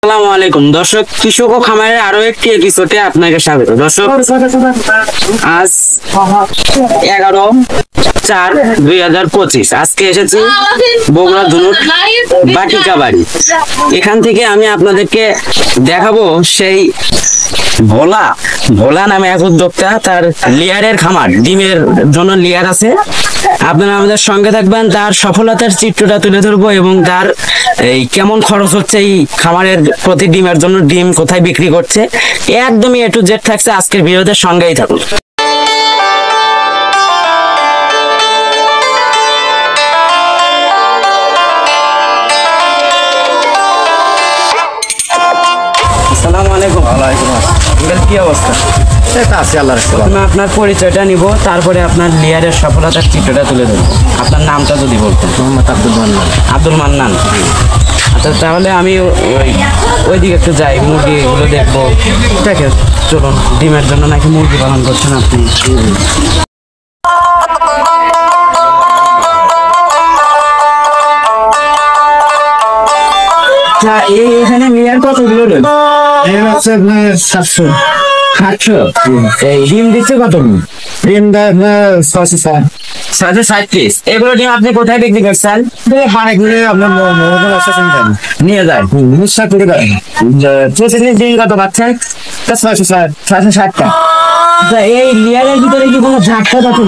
আসসালামু আলাইকুম দর্শক, কৃষক ও খামারের আরো একটি এপিসোডে আপনাকে স্বাগত। দর্শক, আজ 11/4/2025 আজকে এসেছি বগুড়া ধুনুট বাটিকা বাড়ি। এখান থেকে আমি আপনাদেরকে দেখাবো সেই ভোলা ভোলা নামে এক উদ্যোক্তা, তার লেয়ারের খামার, ডিমের জন্য লেয়ার আছে। আপনারা আমাদের সঙ্গে থাকবেন, তার সফলতার চিত্রটা তুলে ধরবো এবং তার এই কেমন খরচ হচ্ছে এই খামারের প্রতি ডিমের জন্য, ডিম কোথায় বিক্রি করছে, একদমই এ টু জেড থাকছে আজকের ভিডিওতে। সঙ্গেই থাকুন। আসসালামু আলাইকুম। ওয়ালাইকুম আসসালাম। কি অবস্থা? এটা আছে আল্লাহর রহমতে। প্রথমে আপনার পরিচয়টা নিব, তারপরে আপনার লেয়ারের সফলতার চিত্রটা তুলে ধরবো। আপনার নামটা যদি বলতেন। মোহাম্মদ আব্দুল মান্নান। আব্দুল মান্নান। আচ্ছা, তাহলে আমি ওইদিকে একটু যাই, মুরগিগুলো দেখবো। ঠিক আছে, চলুন। ডিমের জন্য নাকি মুরগি পালন করছেন আপনি? এখানে লেয়ার কতগুলো? এর হচ্ছে আপনার 700। 700। এই ডিম দিচ্ছে কত? ডিম দেয় আপনার 660। 660 পিস। এগুলো ডিম আপনি কোথায় বিক্রি করছেন? হাড়ে ঘুরে আপনার মোহাম্মদ আসছেন নিয়ে যায়। মুসা করে দেয়। প্রতিদিন ডিম কত পাচ্ছেন? 660। 660টা। এই লেয়ারের ভিতরে কি কোনো জাতটা থাকে?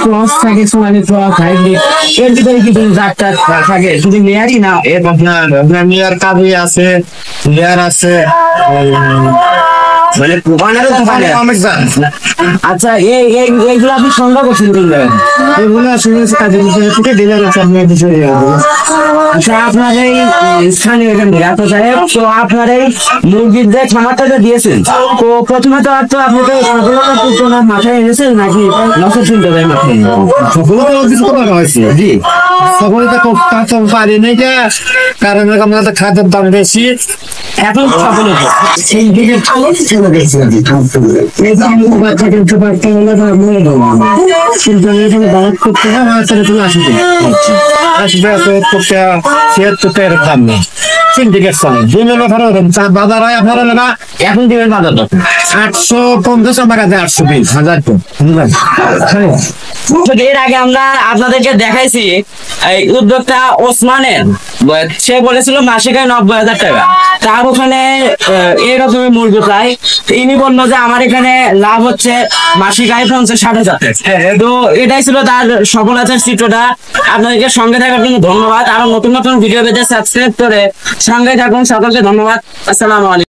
ক্রস থাকে, সোনালি ক্রস, হাইব্রিড, এর ভিতরে কি কোনো জাতটা থাকে? শুধু লেয়ারই না, এর আপনার লেয়ার কাবি আছে, লেয়ার আছে, মানে প্রমাণেরও দোকানে অনেক জাত। আচ্ছা, এইগুলো আপনি সংগ্রহ করছেন কোন জায়গায়? এগুলো আসলে কাজের ভিতরে থেকে ডিলার আছে আপনার বিষয়ে। আচ্ছা, আপনার এই স্থানীয় এখান থেকে এত সাহেব, তো আপনার এই মুরগির যে খামারটা যে দিয়েছেন, তো প্রথমে তো আপনি তো সফলতার মাথায় এনেছেন নাকি নষ্ট চিন্তা যায় মাথায়? সফলতা কিছু করা হয়েছে। জি, সফলতা করতে পারি নাই, কারণ আমাদের খাদ্যের দাম বেশি। এখন সফলতা সেই দিকে চলে গেছে। এই যে আমি বাচ্চা কিনতে পারতাম না, মনে কিন্তু আমি এখানে দাঁড়াত করতে হয়, আমার ছেলে তুমি আসবে 80 এর দাম নেই। সিন্ডিকেশন ডিমের বাজার হয় আপনার হলো না, এখন ডিমের বাজার 850 টাকা দেয়, 820,000 তো। এর আগে আমরা আপনাদেরকে দেখাইছি এই উদ্যোক্তা ওসমানের, সে বলেছিল মাসিক আয় 90,000 টাকা। তার ওখানে এরকমই মুরগি প্রায়। ইনি বললো যে আমার এখানে লাভ হচ্ছে মাসিক আয় 50,000 টাকা। তো এটাই ছিল তার সফলতার চিত্রটা। আপনাদেরকে সঙ্গে থাকার জন্য ধন্যবাদ। আরো নতুন নতুন ভিডিও পেতে সাবস্ক্রাইব করে সঙ্গে থাকুন। সকলকে ধন্যবাদ। আসসালামু আলাইকুম।